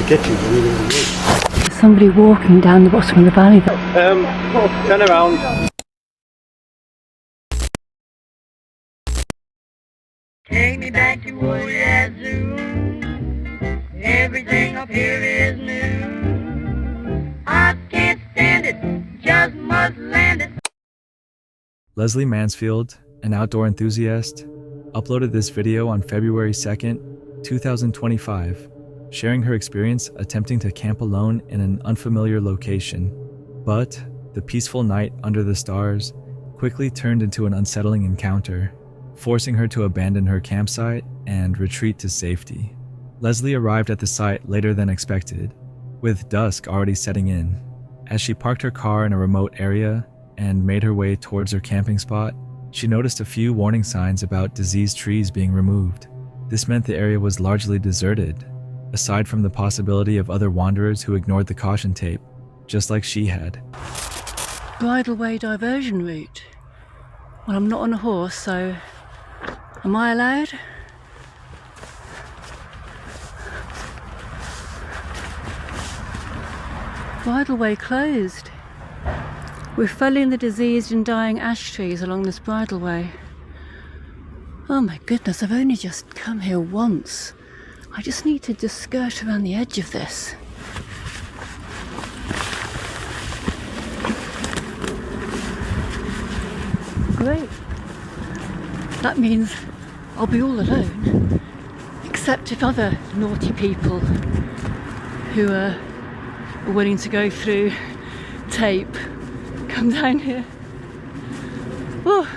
get you when you're in the woods. There's somebody walking down the bottom of the valley. Turn around. Take me back to old Yazoo. Everything up here is new. I can't stand it, just must land it. Leslie Mansfield, an outdoor enthusiast, uploaded this video on February 2nd, 2025, sharing her experience attempting to camp alone in an unfamiliar location. But the peaceful night under the stars quickly turned into an unsettling encounter, forcing her to abandon her campsite and retreat to safety. Leslie arrived at the site later than expected, with dusk already setting in. As she parked her car in a remote area and made her way towards her camping spot, she noticed a few warning signs about diseased trees being removed. This meant the area was largely deserted, aside from the possibility of other wanderers who ignored the caution tape, just like she had. Bridleway diversion route. Well, I'm not on a horse, so am I allowed? Bridleway closed. We're felling the diseased and dying ash trees along this bridleway. Oh my goodness, I've only just come here once. I just need to just skirt around the edge of this. Great. That means I'll be all alone, except if other naughty people who are willing to go through tape come down here. Oh.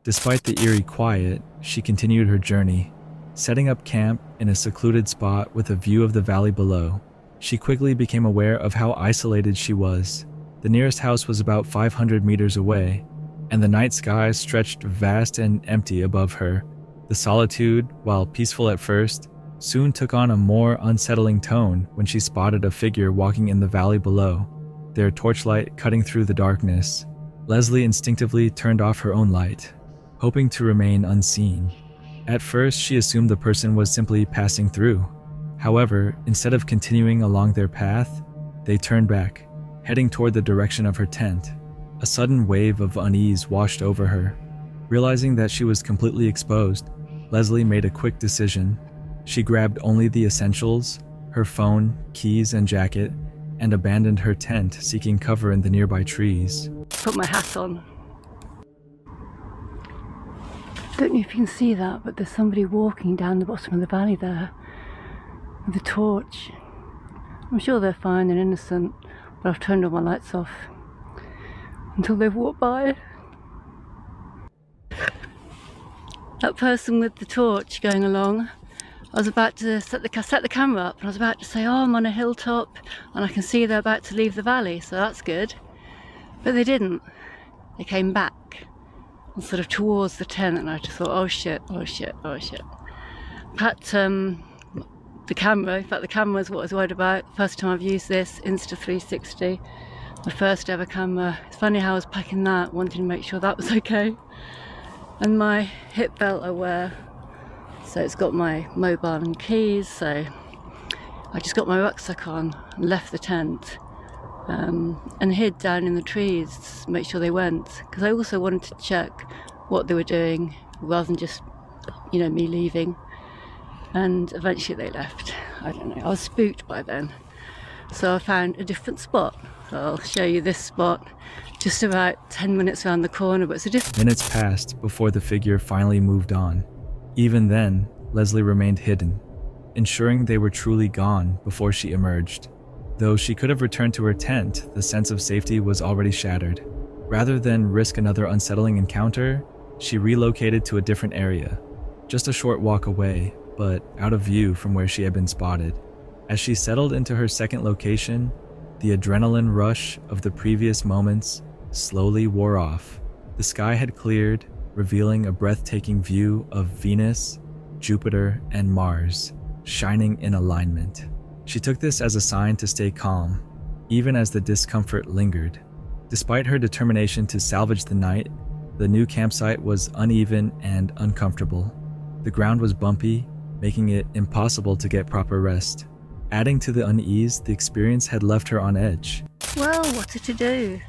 Despite the eerie quiet, she continued her journey, setting up camp in a secluded spot with a view of the valley below. She quickly became aware of how isolated she was. The nearest house was about 500 meters away, and the night sky stretched vast and empty above her. The solitude, while peaceful at first, soon took on a more unsettling tone when she spotted a figure walking in the valley below, their torchlight cutting through the darkness. Leslie instinctively turned off her own light, hoping to remain unseen. At first, she assumed the person was simply passing through. However, instead of continuing along their path, they turned back, heading toward the direction of her tent. A sudden wave of unease washed over her. Realizing that she was completely exposed, Leslie made a quick decision. She grabbed only the essentials, her phone, keys, and jacket, and abandoned her tent, seeking cover in the nearby trees. Put my hat on. Don't know if you can see that, but there's somebody walking down the bottom of the valley there with a torch. I'm sure they're fine and innocent, but I've turned all my lights off until they've walked by. That person with the torch going along, I was about to set the camera up and I was about to say, oh, I'm on a hilltop and I can see they're about to leave the valley, so that's good. But they didn't. They came back and sort of towards the tent, and I just thought, oh shit, oh shit, oh shit. Pat, the camera, in fact the camera is what I was worried about. First time I've used this, Insta360. My first ever camera. It's funny how I was packing that, wanting to make sure that was okay. And my hip belt I wear, so it's got my mobile and keys, so I just got my rucksack on and left the tent and hid down in the trees to make sure they went, because I also wanted to check what they were doing rather than just, you know, me leaving. And eventually they left. I don't know, I was spooked by then. So I found a different spot. So I'll show you this spot, just about 10 minutes around the corner, but it's a different... Minutes passed before the figure finally moved on. Even then, Leslie remained hidden, ensuring they were truly gone before she emerged. Though she could have returned to her tent, the sense of safety was already shattered. Rather than risk another unsettling encounter, she relocated to a different area, just a short walk away, but out of view from where she had been spotted. As she settled into her second location, the adrenaline rush of the previous moments slowly wore off. The sky had cleared, revealing a breathtaking view of Venus, Jupiter, and Mars, shining in alignment. She took this as a sign to stay calm, even as the discomfort lingered. Despite her determination to salvage the night, the new campsite was uneven and uncomfortable. The ground was bumpy, making it impossible to get proper rest. Adding to the unease, the experience had left her on edge. Well, what to do?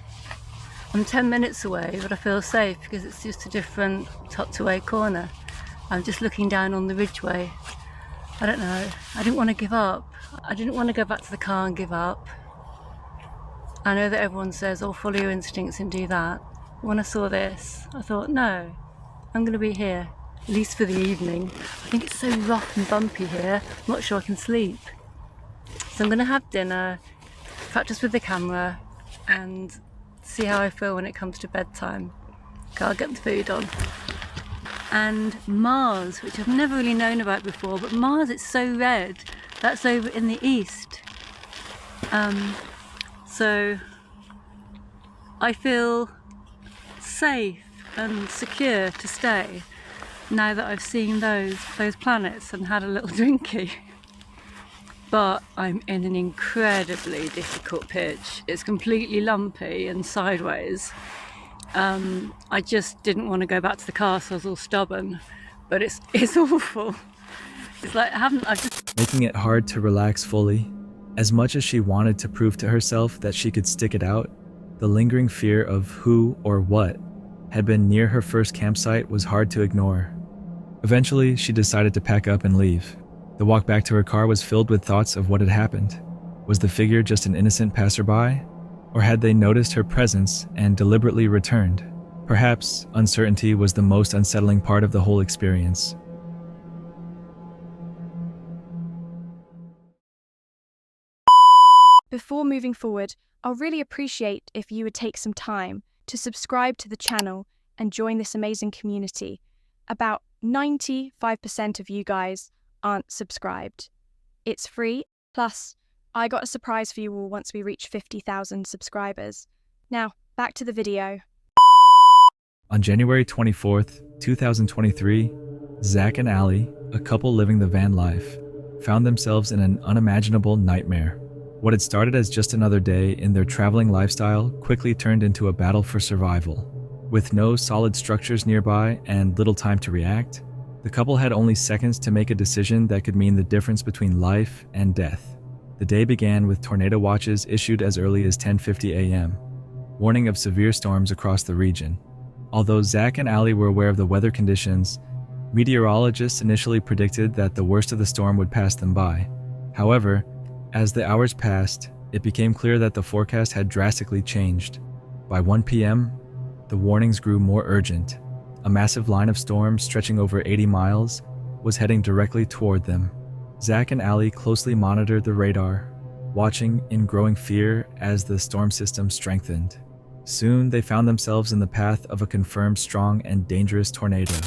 I'm 10 minutes away, but I feel safe because it's just a different tucked away corner. I'm just looking down on the ridgeway. I don't know. I didn't want to give up. I didn't want to go back to the car and give up. I know that everyone says, oh, follow your instincts and do that. When I saw this, I thought, no, I'm going to be here, at least for the evening. I think it's so rough and bumpy here, I'm not sure I can sleep. So I'm going to have dinner, practice with the camera, and see how I feel when it comes to bedtime. Okay, I'll get the food on. And Mars, which I've never really known about before, but Mars, it's so red. That's over in the east. So I feel safe and secure to stay now that I've seen those planets and had a little drinky. But I'm in an incredibly difficult pitch. It's completely lumpy and sideways. I just didn't want to go back to the car, so I was all stubborn. But it's awful. It's like I've just Making it hard to relax fully. As much as she wanted to prove to herself that she could stick it out, the lingering fear of who or what had been near her first campsite was hard to ignore. Eventually, she decided to pack up and leave. The walk back to her car was filled with thoughts of what had happened. Was the figure just an innocent passerby? Or had they noticed her presence and deliberately returned? Perhaps uncertainty was the most unsettling part of the whole experience. Before moving forward, I'll really appreciate if you would take some time to subscribe to the channel and join this amazing community. About 95% of you guys aren't subscribed. It's free, plus I got a surprise for you all once we reach 50,000 subscribers. Now, back to the video. On January 24th, 2023, Zach and Allie, a couple living the van life, found themselves in an unimaginable nightmare. What had started as just another day in their traveling lifestyle quickly turned into a battle for survival. With no solid structures nearby and little time to react, the couple had only seconds to make a decision that could mean the difference between life and death. The day began with tornado watches issued as early as 10:50 a.m., warning of severe storms across the region. Although Zach and Allie were aware of the weather conditions, meteorologists initially predicted that the worst of the storm would pass them by. However, as the hours passed, it became clear that the forecast had drastically changed. By 1 p.m., the warnings grew more urgent. A massive line of storms stretching over 80 miles was heading directly toward them. Zach and Allie closely monitored the radar, watching in growing fear as the storm system strengthened. Soon, they found themselves in the path of a confirmed strong and dangerous tornado. The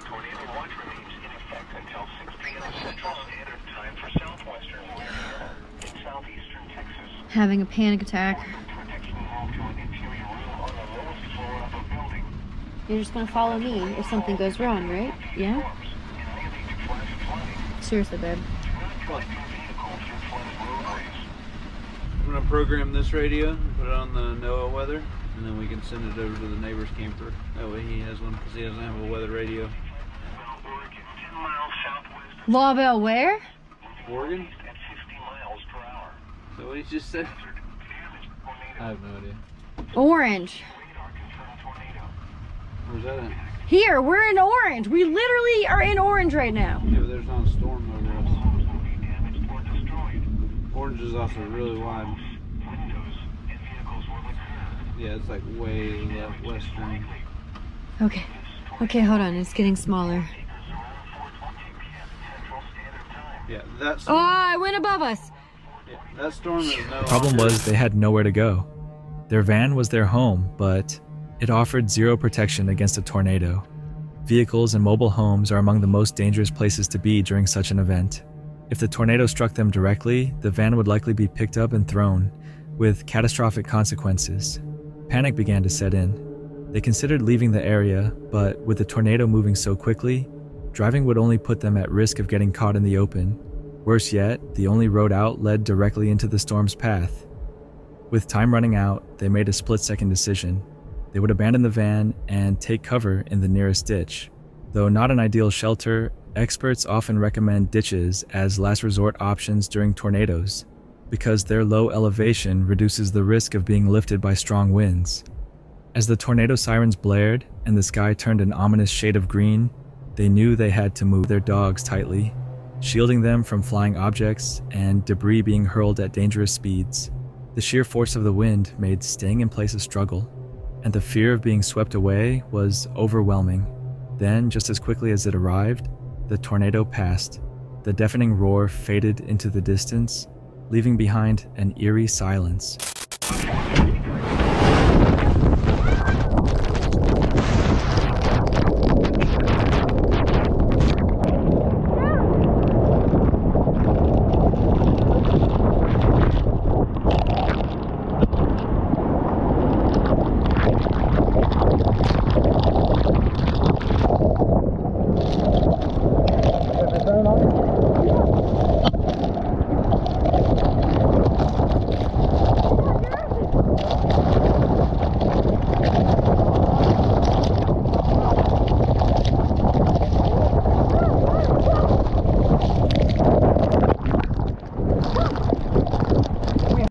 tornado watch remains in effect until 6 p.m. Central Standard Time for southwestern Louisiana and southeastern Texas. Having a panic attack. Protection moved to an interior room on the lowest floor of a building. You're just gonna follow me if something goes wrong, right? Yeah? Seriously, babe. I'm gonna program this radio, put it on the NOAA weather, and then we can send it over to the neighbor's camper. That way he has one, because he doesn't have a weather radio. Oregon, 10 miles southwest Lawbell where? Oregon? at 50 miles per hour. Is that what he just said? I have no idea. Orange. Where's that at? Here, we're in orange. We literally are in orange right now. Yeah, but there's not a storm over us. Orange is also really wide. Yeah, it's like way left western. Okay. Okay, hold on. It's getting smaller. Yeah, that's Oh, it went above us. yeah, that storm is no. The problem was they had nowhere to go. Their van was their home, but it offered zero protection against a tornado. Vehicles and mobile homes are among the most dangerous places to be during such an event. If the tornado struck them directly, the van would likely be picked up and thrown, with catastrophic consequences. Panic began to set in. They considered leaving the area, but with the tornado moving so quickly, driving would only put them at risk of getting caught in the open. Worse yet, the only road out led directly into the storm's path. With time running out, they made a split-second decision. They would abandon the van and take cover in the nearest ditch. Though not an ideal shelter, Experts often recommend ditches as last resort options during tornadoes because their low elevation reduces the risk of being lifted by strong winds. As the tornado sirens blared and the sky turned an ominous shade of green, they knew they had to move their dogs tightly, shielding them from flying objects and debris being hurled at dangerous speeds. The sheer force of the wind made staying in place a struggle, and the fear of being swept away was overwhelming. Then, just as quickly as it arrived, the tornado passed. The deafening roar faded into the distance, leaving behind an eerie silence.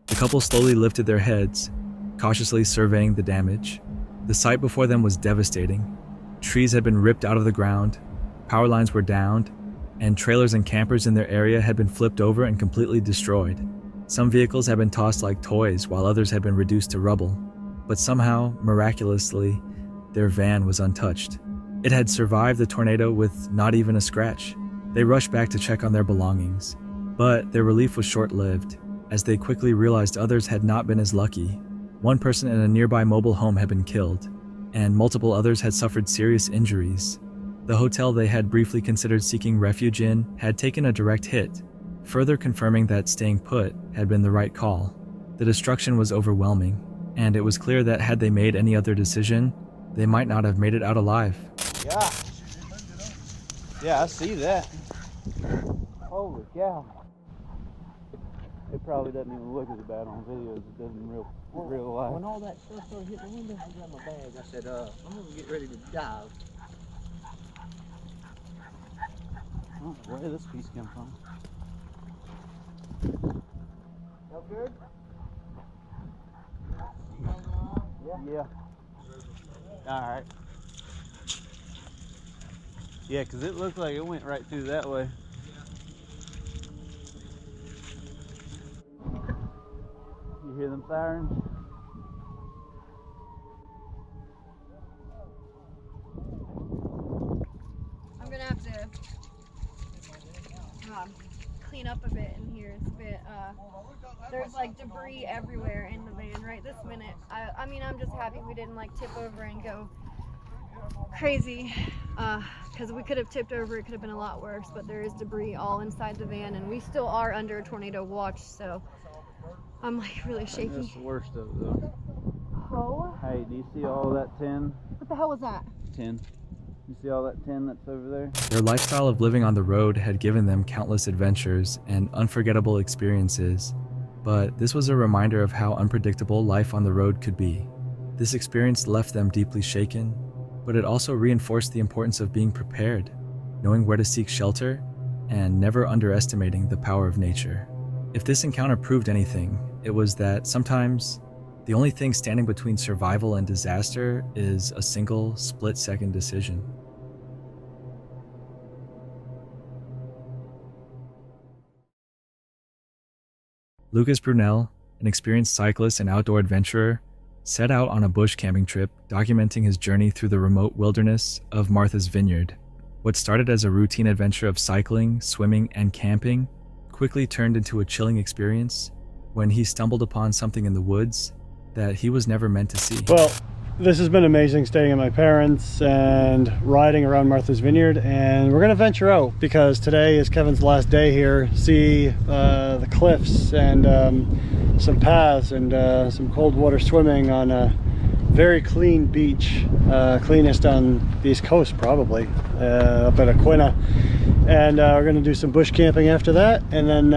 The couple slowly lifted their heads, cautiously surveying the damage. The sight before them was devastating. Trees had been ripped out of the ground, power lines were downed, and trailers and campers in their area had been flipped over and completely destroyed. Some vehicles had been tossed like toys, while others had been reduced to rubble. But somehow, miraculously, their van was untouched. It had survived the tornado with not even a scratch. They rushed back to check on their belongings, but their relief was short-lived, as they quickly realized others had not been as lucky. One person in a nearby mobile home had been killed, and multiple others had suffered serious injuries. The hotel they had briefly considered seeking refuge in had taken a direct hit, further confirming that staying put had been the right call. The destruction was overwhelming, and it was clear that had they made any other decision, they might not have made it out alive. Yeah, I see that. Holy cow. It probably doesn't even look as bad on video as it does in real life. When all that stuff started hitting the window, I grabbed my bag. I said, I'm gonna get ready to dive. I don't know where this piece came from. Felt good? Yeah. Alright. Yeah, because it looked like it went right through that way. You hear them sirens? I'm gonna have to clean up a bit in here. It's a bit, there's like debris everywhere in the van right this minute. I mean, I'm just happy we didn't like tip over and go crazy, because we could have tipped over. It could have been a lot worse, but there is debris all inside the van, and we still are under a tornado watch, so I'm like really shaky. That's the worst of it though. Oh. Hey, do you see all that tin? What the hell was that? Tin. You see all that tin that's over there? Their lifestyle of living on the road had given them countless adventures and unforgettable experiences, but this was a reminder of how unpredictable life on the road could be. This experience left them deeply shaken, but it also reinforced the importance of being prepared, knowing where to seek shelter, and never underestimating the power of nature. If this encounter proved anything, it was that sometimes the only thing standing between survival and disaster is a single split-second decision. Lucas Brunel, an experienced cyclist and outdoor adventurer, set out on a bush camping trip documenting his journey through the remote wilderness of Martha's Vineyard. What started as a routine adventure of cycling, swimming, and camping quickly turned into a chilling experience when he stumbled upon something in the woods that he was never meant to see. Well, this has been amazing, staying at my parents and riding around Martha's Vineyard, and we're gonna venture out because today is Kevin's last day here. See the cliffs and some paths and some cold water swimming on a very clean beach, cleanest on the East Coast probably, up at Aquina. And we're gonna do some bush camping after that, and then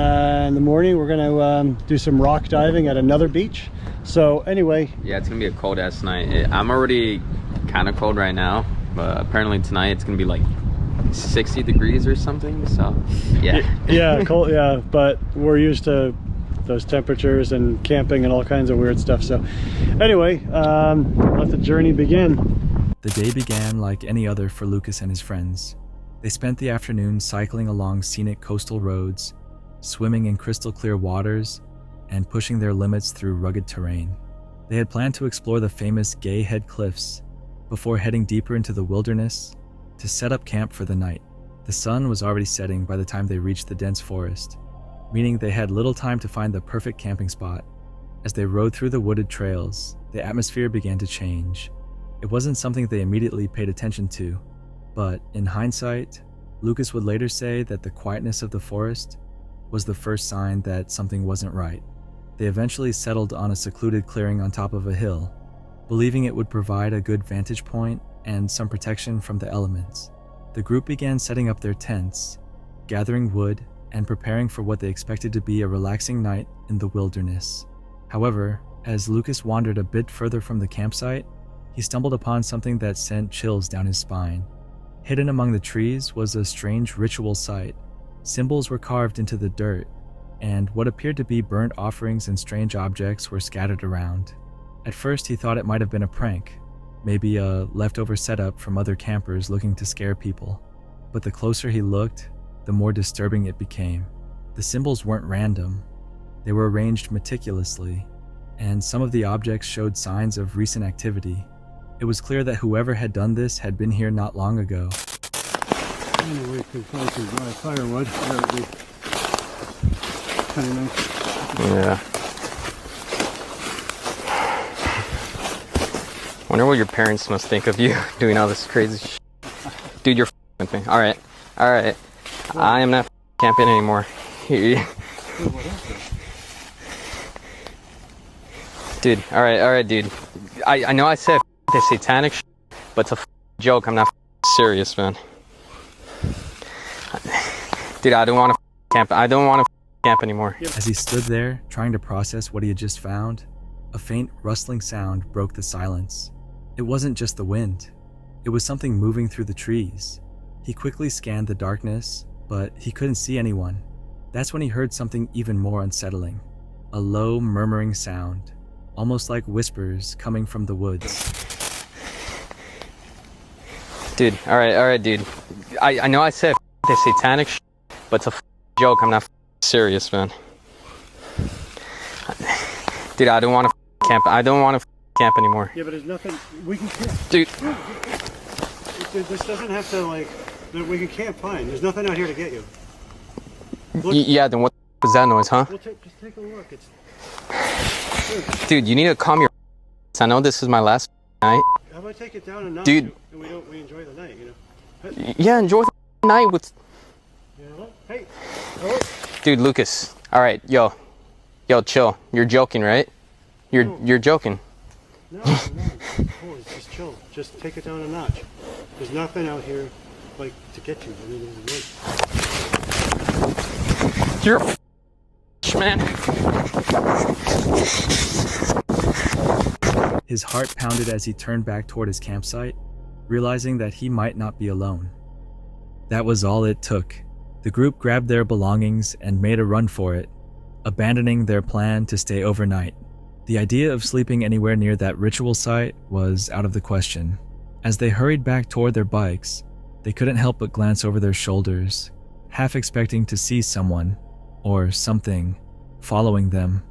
in the morning we're gonna do some rock diving at another beach. So anyway, yeah, it's gonna be a cold ass night. I'm already kind of cold right now, but apparently tonight it's gonna be like 60 degrees or something, so yeah. Yeah, cold, yeah, but we're used to those temperatures and camping and all kinds of weird stuff. So anyway, let the journey begin. The day began like any other for Lucas and his friends. They spent the afternoon cycling along scenic coastal roads, swimming in crystal clear waters, and pushing their limits through rugged terrain. They had planned to explore the famous Gay Head Cliffs before heading deeper into the wilderness to set up camp for the night. The sun was already setting by the time they reached the dense forest, meaning they had little time to find the perfect camping spot. As they rode through the wooded trails, the atmosphere began to change. It wasn't something they immediately paid attention to, but in hindsight, Lucas would later say that the quietness of the forest was the first sign that something wasn't right. They eventually settled on a secluded clearing on top of a hill, believing it would provide a good vantage point and some protection from the elements. The group began setting up their tents, gathering wood, and preparing for what they expected to be a relaxing night in the wilderness. However, as Lucas wandered a bit further from the campsite, he stumbled upon something that sent chills down his spine. Hidden among the trees was a strange ritual site. Symbols were carved into the dirt, and what appeared to be burnt offerings and strange objects were scattered around. At first, he thought it might have been a prank, maybe a leftover setup from other campers looking to scare people. But the closer he looked, the more disturbing it became. The symbols weren't random. They were arranged meticulously, and some of the objects showed signs of recent activity. It was clear that whoever had done this had been here not long ago. Anyway, we could find some dry firewood. That would be kind of nice. Yeah. Wonder what your parents must think of you doing all this crazy shit. Dude, you're with me. Alright. Alright. I am not camping anymore. Dude, alright, dude. I know I said the satanic shit, but it's a joke. I'm not serious, man. Dude, I don't want to camp. I don't want to camp anymore. As he stood there, trying to process what he had just found, a faint rustling sound broke the silence. It wasn't just the wind. It was something moving through the trees. He quickly scanned the darkness, but he couldn't see anyone. That's when he heard something even more unsettling. A low, murmuring sound, almost like whispers coming from the woods. Dude, alright, dude. I know I said the satanic shit, but it's a joke. I'm not serious, man. Dude, I don't want to camp. I don't want to camp anymore. Yeah, but there's nothing we can camp. Dude. This doesn't have to, like, we can camp fine. There's nothing out here to get you. Yeah, then what was that noise, huh? Well, just take a look. Dude, you need to calm your I know this is my last night. How about take it down a notch? Dude. And we enjoy the night, you know? Yeah, enjoy the night with... You know what? Hey. Oh. Dude, Lucas. Alright, yo, chill. You're joking, right? You're joking. No, Holy, just chill. Just take it down a notch. There's nothing out here, like, to get you. I mean, you're a man. His heart pounded as he turned back toward his campsite, realizing that he might not be alone. That was all it took. The group grabbed their belongings and made a run for it, abandoning their plan to stay overnight. The idea of sleeping anywhere near that ritual site was out of the question. As they hurried back toward their bikes, they couldn't help but glance over their shoulders, half expecting to see someone, or something, following them.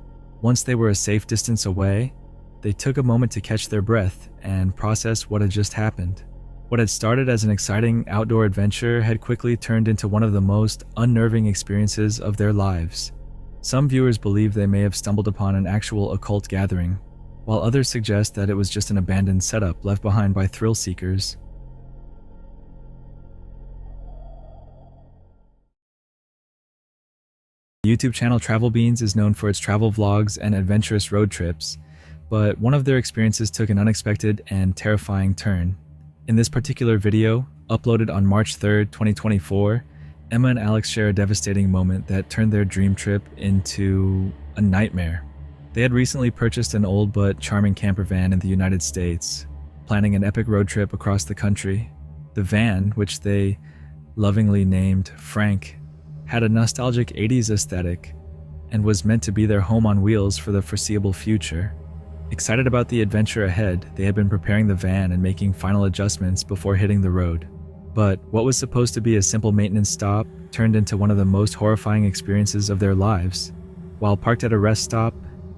Once they were a safe distance away, they took a moment to catch their breath and process what had just happened. What had started as an exciting outdoor adventure had quickly turned into one of the most unnerving experiences of their lives. Some viewers believe they may have stumbled upon an actual occult gathering, while others suggest that it was just an abandoned setup left behind by thrill seekers. The YouTube channel Travel Beans is known for its travel vlogs and adventurous road trips, but one of their experiences took an unexpected and terrifying turn. In this particular video, uploaded on March 3rd, 2024, Emma and Alex share a devastating moment that turned their dream trip into a nightmare. They had recently purchased an old but charming camper van in the United States, planning an epic road trip across the country. The van, which they lovingly named Frank, had a nostalgic 80s aesthetic and was meant to be their home on wheels for the foreseeable future. Excited about the adventure ahead, they had been preparing the van and making final adjustments before hitting the road. But what was supposed to be a simple maintenance stop turned into one of the most horrifying experiences of their lives. While parked at a rest stop,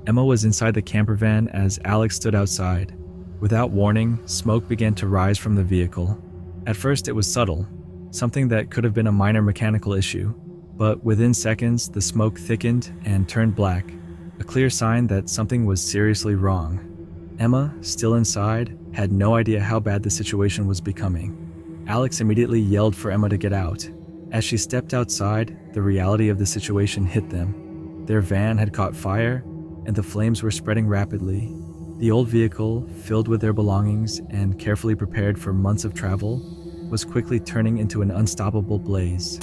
Emma was inside the camper van as Alex stood outside. Without warning, smoke began to rise from the vehicle. At first it was subtle, something that could have been a minor mechanical issue, but within seconds the smoke thickened and turned black, a clear sign that something was seriously wrong. Emma, still inside, had no idea how bad the situation was becoming. Alex immediately yelled for Emma to get out. As she stepped outside, the reality of the situation hit them. Their van had caught fire, and the flames were spreading rapidly. The old vehicle, filled with their belongings and carefully prepared for months of travel, was quickly turning into an unstoppable blaze.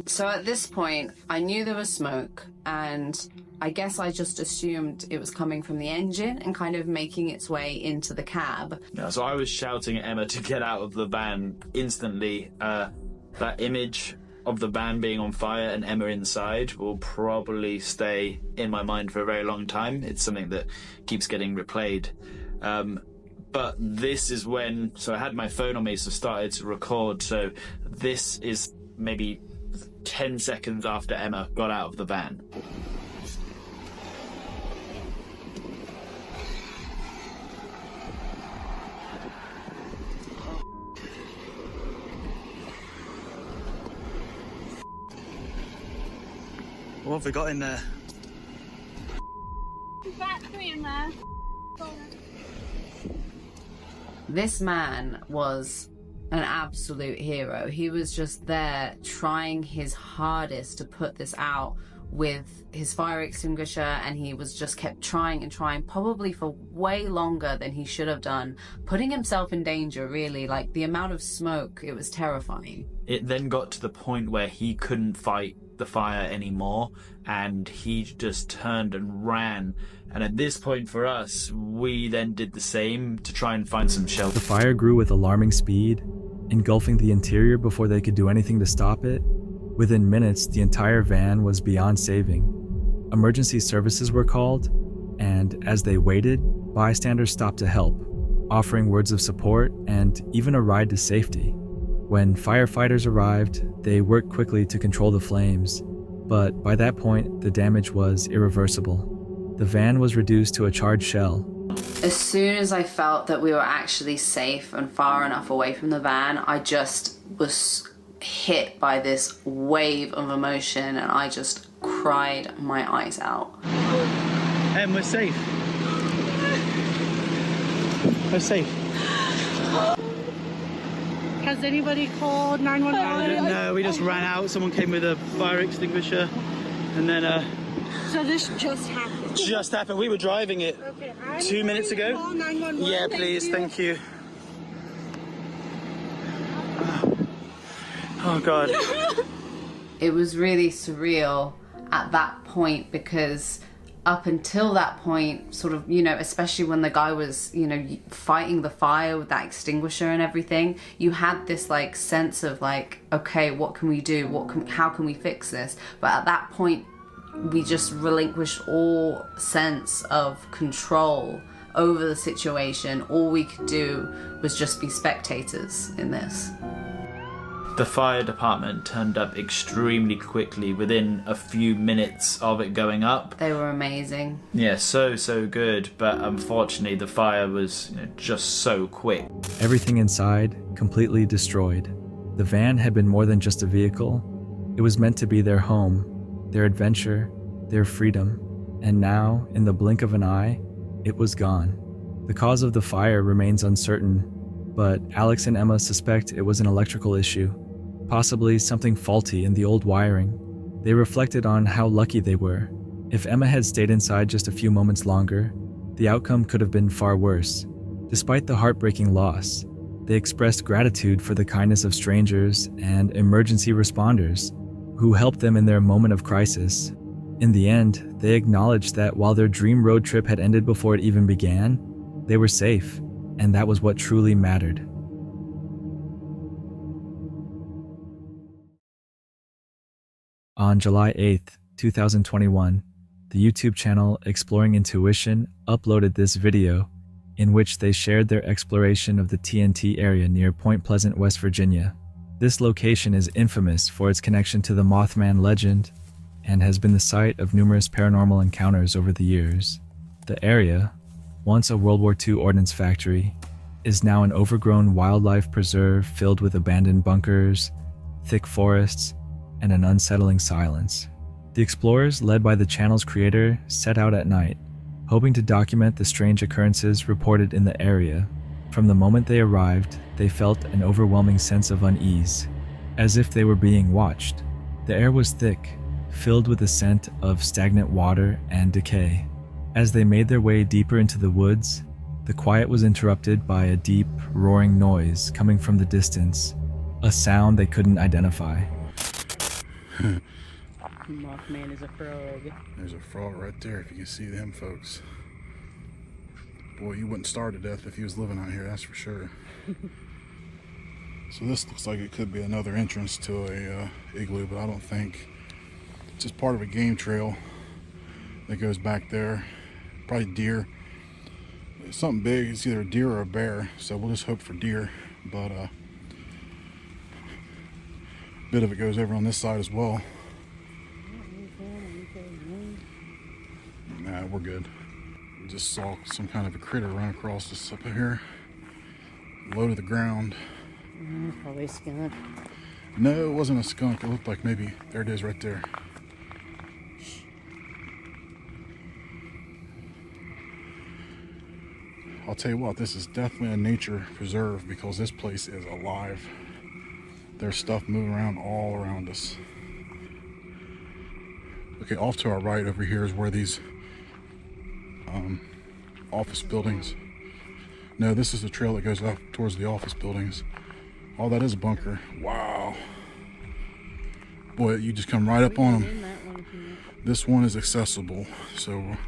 So at this point, I knew there was smoke, and I guess I just assumed it was coming from the engine and kind of making its way into the cab. Yeah, so I was shouting at Emma to get out of the van instantly. That image of the van being on fire and Emma inside will probably stay in my mind for a very long time. It's something that keeps getting replayed. But this is when, so I had my phone on me, so started to record. So this is maybe 10 seconds after Emma got out of the van. What have we got in there? Battery in there. This man was an absolute hero. He was just there trying his hardest to put this out with his fire extinguisher, and he was just kept trying and trying, probably for way longer than he should have done, putting himself in danger, really. Like, the amount of smoke, it was terrifying. It then got to the point where he couldn't fight the fire anymore, and he just turned and ran. And at this point for us, we then did the same to try and find some shelter. The fire grew with alarming speed, engulfing the interior before they could do anything to stop it. Within minutes, the entire van was beyond saving. Emergency services were called, and as they waited, bystanders stopped to help, offering words of support and even a ride to safety. When firefighters arrived, they worked quickly to control the flames, but by that point, the damage was irreversible. The van was reduced to a charred shell. As soon as I felt that we were actually safe and far enough away from the van, I just was hit by this wave of emotion, and I just cried my eyes out. And we're safe. We're safe. Has anybody called 911? No, we just ran out. Someone came with a fire extinguisher, and then So this just happened? Just happened. We were driving it 2 minutes ago. Call 911. Yeah, please. Thank you. Oh God. It was really surreal at that point, because up until that point, sort of, you know, especially when the guy was, you know, fighting the fire with that extinguisher and everything, you had this like sense of like, okay, what can we do? How can we fix this? But at that point, we just relinquished all sense of control over the situation. All we could do was just be spectators in this. The fire department turned up extremely quickly, within a few minutes of it going up. They were amazing. Yeah, so good, but unfortunately the fire was, you know, just so quick. Everything inside completely destroyed. The van had been more than just a vehicle. It was meant to be their home, their adventure, their freedom, and now, in the blink of an eye, it was gone. The cause of the fire remains uncertain, but Alex and Emma suspect it was an electrical issue, possibly something faulty in the old wiring. They reflected on how lucky they were. If Emma had stayed inside just a few moments longer, the outcome could have been far worse. Despite the heartbreaking loss, they expressed gratitude for the kindness of strangers and emergency responders who helped them in their moment of crisis. In the end, they acknowledged that while their dream road trip had ended before it even began, they were safe, and that was what truly mattered. On July 8th, 2021, the YouTube channel Exploring Intuition uploaded this video in which they shared their exploration of the TNT area near Point Pleasant, West Virginia. This location is infamous for its connection to the Mothman legend and has been the site of numerous paranormal encounters over the years. The area, once a World War II ordnance factory, is now an overgrown wildlife preserve filled with abandoned bunkers, thick forests, and an unsettling silence. The explorers, led by the channel's creator, set out at night, hoping to document the strange occurrences reported in the area. From the moment they arrived, they felt an overwhelming sense of unease, as if they were being watched. The air was thick, filled with the scent of stagnant water and decay. As they made their way deeper into the woods, the quiet was interrupted by a deep, roaring noise coming from the distance, a sound they couldn't identify. Mothman is a frog. There's a frog right there, if you can see them, folks. Boy, you wouldn't starve to death if he was living out here, that's for sure. So this looks like it could be another entrance to a igloo, but I don't think. It's just part of a game trail that goes back there. Probably deer. It's something big. It's either a deer or a bear, so we'll just hope for deer. But a bit of it goes over on this side as well. Nah, we're good. Just saw some kind of a critter run across this up here, low to the ground. Probably a skunk. No, it wasn't a skunk. It looked like maybe, there it is right there. I'll tell you what, this is definitely a nature preserve because this place is alive. There's stuff moving around all around us. Okay, off to our right over here is where these office buildings. No, this is the trail that goes up towards the office buildings. Oh, that is a bunker. Wow. Boy, you just come right up on them. This one is accessible. So I'm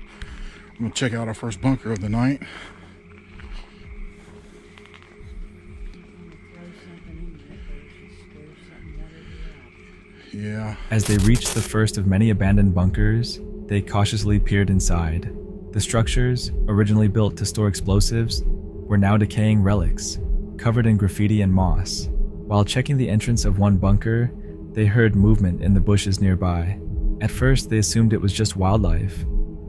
gonna check out our first bunker of the night. Yeah. As they reached the first of many abandoned bunkers, they cautiously peered inside. The structures, originally built to store explosives, were now decaying relics, covered in graffiti and moss. While checking the entrance of one bunker, they heard movement in the bushes nearby. At first, they assumed it was just wildlife,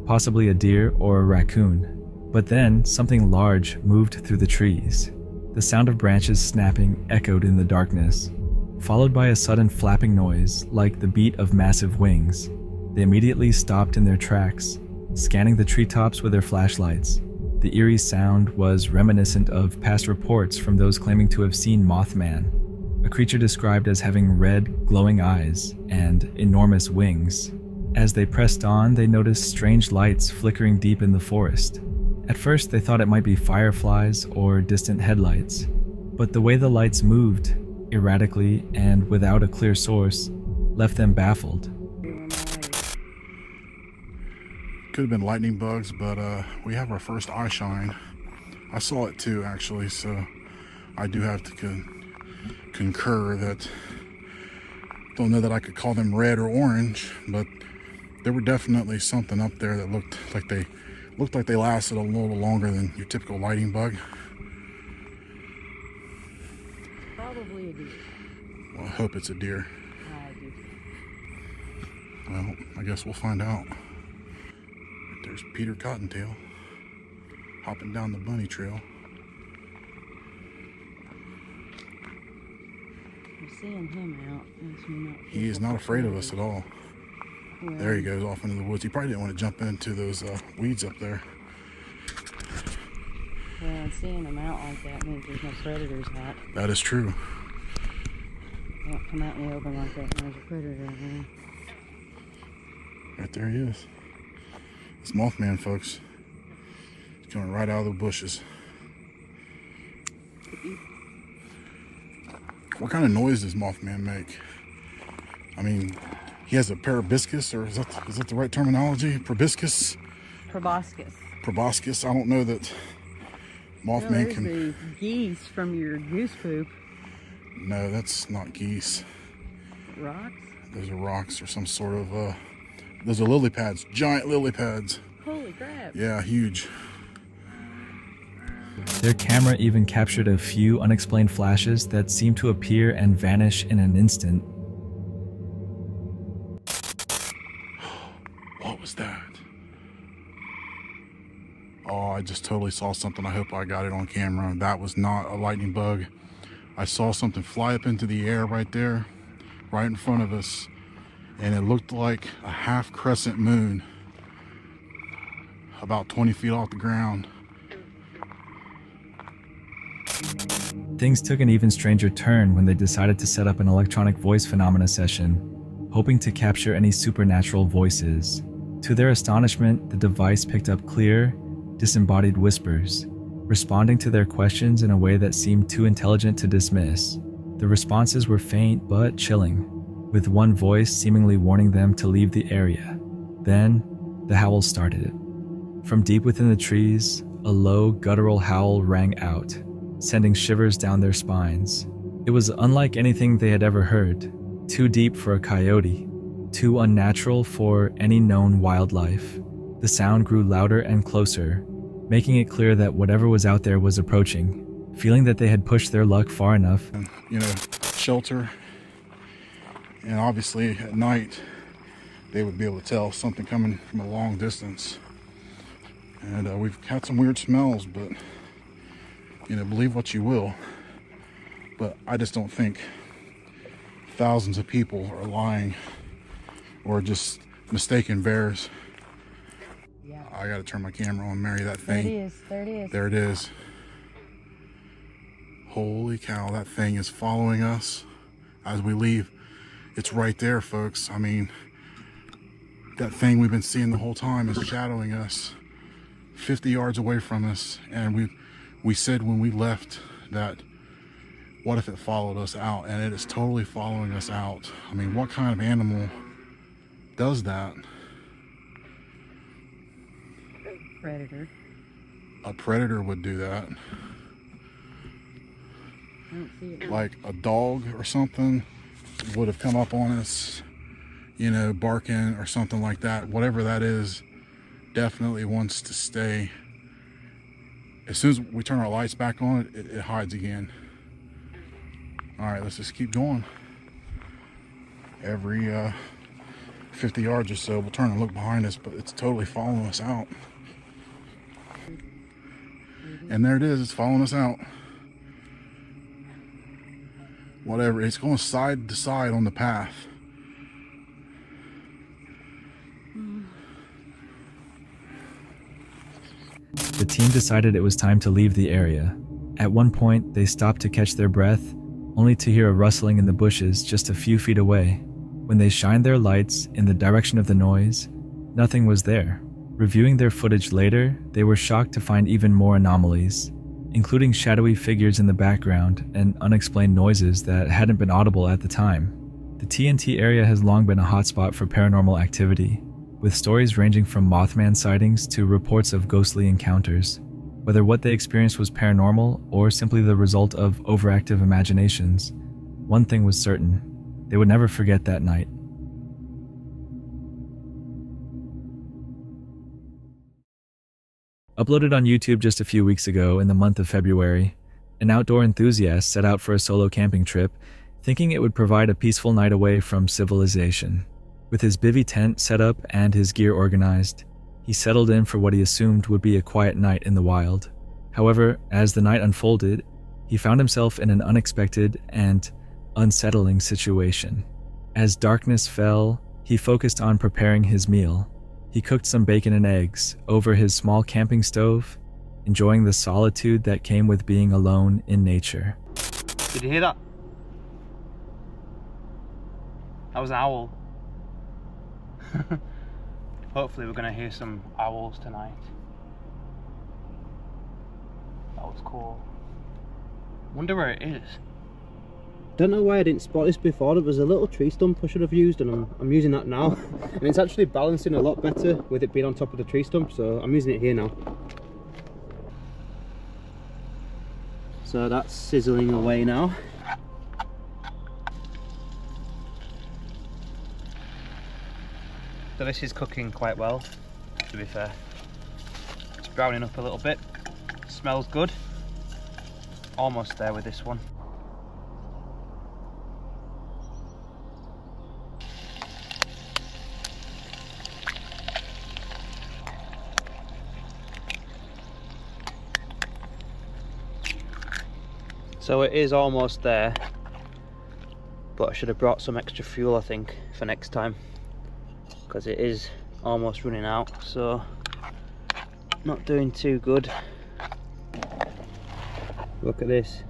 possibly a deer or a raccoon. But then, something large moved through the trees. The sound of branches snapping echoed in the darkness, followed by a sudden flapping noise like the beat of massive wings. They immediately stopped in their tracks, scanning the treetops with their flashlights. The eerie sound was reminiscent of past reports from those claiming to have seen Mothman, a creature described as having red, glowing eyes and enormous wings. As they pressed on, they noticed strange lights flickering deep in the forest. At first, they thought it might be fireflies or distant headlights, but the way the lights moved, erratically and without a clear source, left them baffled. Could have been lightning bugs, but we have our first eye shine. I saw it too, actually, so I do have to concur that, don't know that I could call them red or orange, but there were definitely something up there that looked like they lasted a little longer than your typical lightning bug. Probably a deer. Well, I hope it's a deer. I do. Well, I guess we'll find out. There's Peter Cottontail hopping down the bunny trail. I'm seeing him out. He is not afraid of us at all. Well, There he goes off into the woods. He probably didn't want to jump into those weeds up there. Well, seeing him out like that means there's no predators out. That is true. They don't come out in the open like that when there's a predator out there. Right there he is. It's Mothman, folks. He's coming right out of the bushes. What kind of noise does Mothman make? I mean, he has a parabiscus, or is that the right terminology? Proboscis? Proboscis. Proboscis. I don't know that Mothman There's can. the geese from your goose poop. No, that's not geese. Rocks? Those are rocks or some sort of, those are lily pads, giant lily pads. Holy crap. Yeah, huge. Their camera even captured a few unexplained flashes that seemed to appear and vanish in an instant. What was that? Oh, I just totally saw something. I hope I got it on camera. That was not a lightning bug. I saw something fly up into the air right there, right in front of us, and it looked like a half crescent moon, about 20 feet off the ground. Things took an even stranger turn when they decided to set up an electronic voice phenomena session, hoping to capture any supernatural voices. To their astonishment, the device picked up clear, disembodied whispers, responding to their questions in a way that seemed too intelligent to dismiss. The responses were faint but chilling, with one voice seemingly warning them to leave the area. Then, the howl started. From deep within the trees, a low, guttural howl rang out, sending shivers down their spines. It was unlike anything they had ever heard, too deep for a coyote, too unnatural for any known wildlife. The sound grew louder and closer, making it clear that whatever was out there was approaching. Feeling that they had pushed their luck far enough, Shelter, and obviously at night they would be able to tell something coming from a long distance. And we've had some weird smells, but believe what you will, but I just don't think thousands of people are lying or just mistaken bears. Yeah. I gotta turn my camera on, Mary. That thing. There it is. There it is. There it is. Holy cow, that thing is following us as we leave. It's right there, folks. I mean, that thing we've been seeing the whole time is shadowing us 50 yards away from us, and we said when we left that, what if it followed us out? And it is totally following us out. I mean, what kind of animal does that? Predator. A predator would do that. I don't see it. Like a dog or something would have come up on us, barking or something like that. Whatever that is, definitely wants to stay. As soon as we turn our lights back on, it hides again. All right, let's just keep going. Every 50 yards or so, we'll turn and look behind us, but it's totally following us out. And there it is, it's following us out. Whatever, it's going side to side on the path. The team decided it was time to leave the area. At one point, they stopped to catch their breath, only to hear a rustling in the bushes just a few feet away. When they shined their lights in the direction of the noise, nothing was there. Reviewing their footage later, they were shocked to find even more anomalies, including shadowy figures in the background and unexplained noises that hadn't been audible at the time. The TNT area has long been a hotspot for paranormal activity, with stories ranging from Mothman sightings to reports of ghostly encounters. Whether what they experienced was paranormal or simply the result of overactive imaginations, one thing was certain: they would never forget that night. Uploaded on YouTube just a few weeks ago in the month of February, an outdoor enthusiast set out for a solo camping trip, thinking it would provide a peaceful night away from civilization. With his bivvy tent set up and his gear organized, he settled in for what he assumed would be a quiet night in the wild. However, as the night unfolded, he found himself in an unexpected and unsettling situation. As darkness fell, he focused on preparing his meal. He cooked some bacon and eggs over his small camping stove, enjoying the solitude that came with being alone in nature. Did you hear that? That was an owl. Hopefully we're going to hear some owls tonight. That was cool. Wonder where it is. Don't know why I didn't spot this before. There was a little tree stump I should have used, and I'm using that now. And it's actually balancing a lot better with it being on top of the tree stump, so I'm using it here now. So that's sizzling away now. So this is cooking quite well, to be fair. It's browning up a little bit. Smells good. Almost there with this one. So it is almost there, but I should have brought some extra fuel, I think, for next time, because it is almost running out, so not doing too good. Look at this.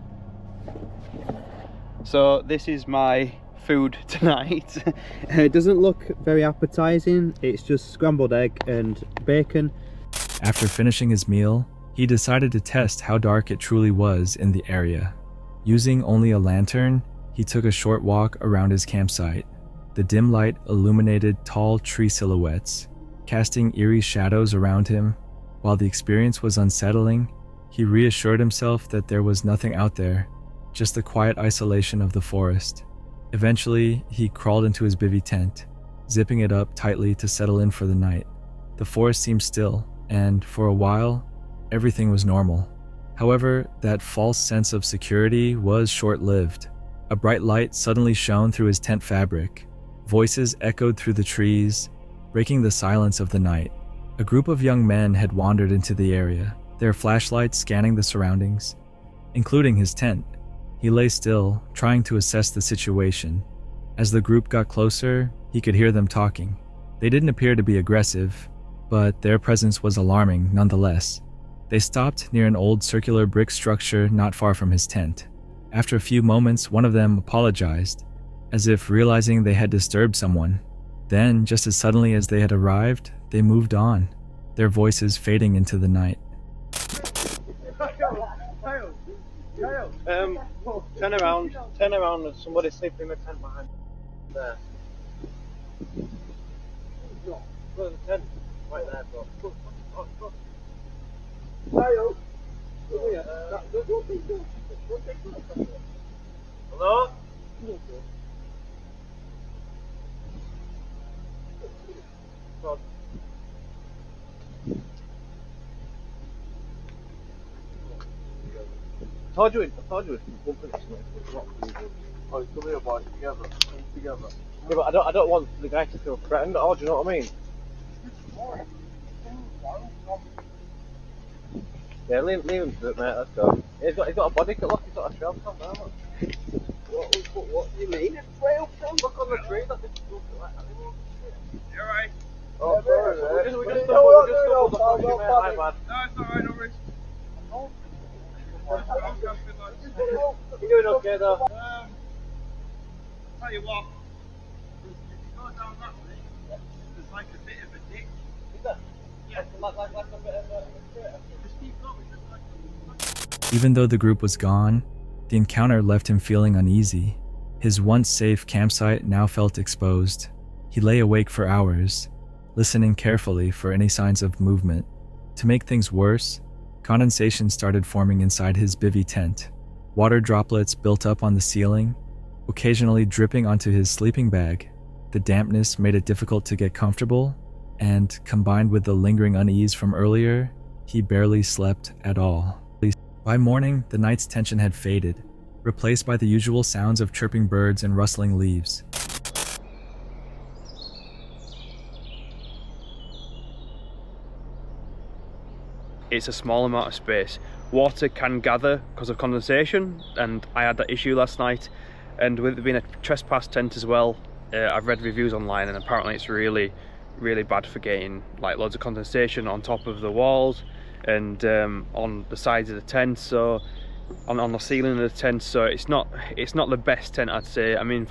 So this is my food tonight. It doesn't look very appetizing. It's just scrambled egg and bacon. After finishing his meal, he decided to test how dark it truly was in the area. Using only a lantern, he took a short walk around his campsite. The dim light illuminated tall tree silhouettes, casting eerie shadows around him. While the experience was unsettling, he reassured himself that there was nothing out there, just the quiet isolation of the forest. Eventually, he crawled into his bivvy tent, zipping it up tightly to settle in for the night. The forest seemed still, and for a while, everything was normal. However, that false sense of security was short-lived. A bright light suddenly shone through his tent fabric. Voices echoed through the trees, breaking the silence of the night. A group of young men had wandered into the area, their flashlights scanning the surroundings, including his tent. He lay still, trying to assess the situation. As the group got closer, he could hear them talking. They didn't appear to be aggressive, but their presence was alarming nonetheless. They stopped near an old circular brick structure not far from his tent. After a few moments, one of them apologized, as if realizing they had disturbed someone. Then, just as suddenly as they had arrived, they moved on, their voices fading into the night. Turn around, there's somebody sleeping in the tent behind there. No, there's a tent right there, bro. Hello? I told you it was bumping this way. Oh, it's come here, boys, together. Yeah, but I don't want the guy to feel threatened at all, do you know what I mean? Yeah, leave him to it, mate, let's go. He's got a body, look, he's got a trail cam there, look. What do you mean? A trail cam? Look on the tree, that's a you're right. Oh, sorry, mate. We just stumbled across you, mate, hi, man. No, it's alright, no worries. You doing okay though? Tell you what, if you go down that way, there's like a bit of a ditch. Is there? Yeah. Like a bit of a crater. Just keep going, just like Even though the group was gone, the encounter left him feeling uneasy. His once safe campsite now felt exposed. He lay awake for hours, listening carefully for any signs of movement. To make things worse, condensation started forming inside his bivvy tent. Water droplets built up on the ceiling, occasionally dripping onto his sleeping bag. The dampness made it difficult to get comfortable, and combined with the lingering unease from earlier, he barely slept at all. By morning, the night's tension had faded, replaced by the usual sounds of chirping birds and rustling leaves. It's a small amount of space. Water can gather because of condensation, and I had that issue last night. And with it being a trespass tent as well, I've read reviews online, and apparently it's really bad for getting like loads of condensation on top of the walls and on the sides of the tent, so on the ceiling of the tent. So it's not the best tent, I'd say. I mean,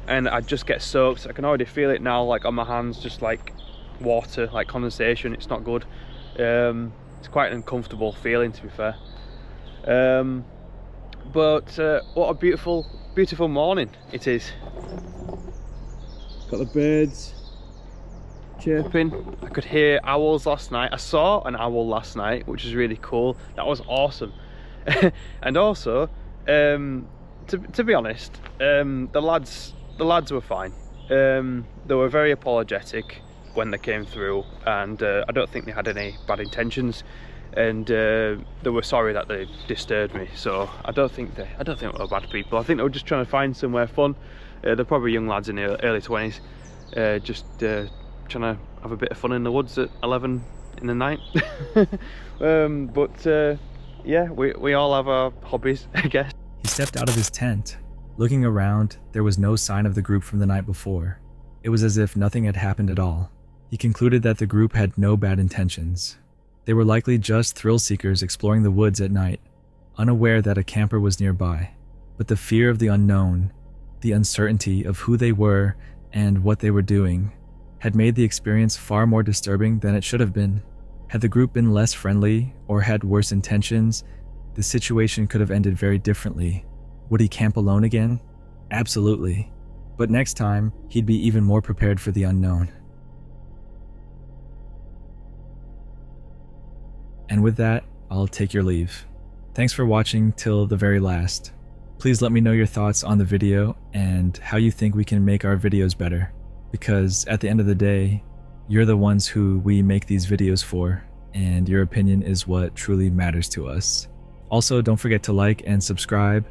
and I just get soaked. I can already feel it now, like on my hands, just like water, like condensation. It's not good. It's quite an uncomfortable feeling, to be fair. But what a beautiful morning it is. Got the birds chirping. I could hear owls last night. I saw an owl last night, which was really cool. That was awesome. And also, to be honest, the lads were fine. They were very apologetic, when they came through, and I don't think they had any bad intentions, and they were sorry that they disturbed me. So I don't think they were bad people. I think they were just trying to find somewhere fun. They're probably young lads in their early 20s, just trying to have a bit of fun in the woods at 11 in the night. Yeah, we all have our hobbies, I guess. He stepped out of his tent. Looking around, there was no sign of the group from the night before. It was as if nothing had happened at all. He concluded that the group had no bad intentions. They were likely just thrill seekers exploring the woods at night, unaware that a camper was nearby. But the fear of the unknown, the uncertainty of who they were and what they were doing, had made the experience far more disturbing than it should have been. Had the group been less friendly or had worse intentions, the situation could have ended very differently. Would he camp alone again? Absolutely. But next time, he'd be even more prepared for the unknown. And with that, I'll take your leave. Thanks for watching till the very last. Please let me know your thoughts on the video and how you think we can make our videos better. Because at the end of the day, you're the ones who we make these videos for, and your opinion is what truly matters to us. Also, don't forget to like and subscribe,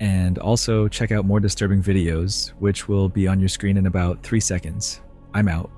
and also check out more disturbing videos, which will be on your screen in about 3 seconds. I'm out.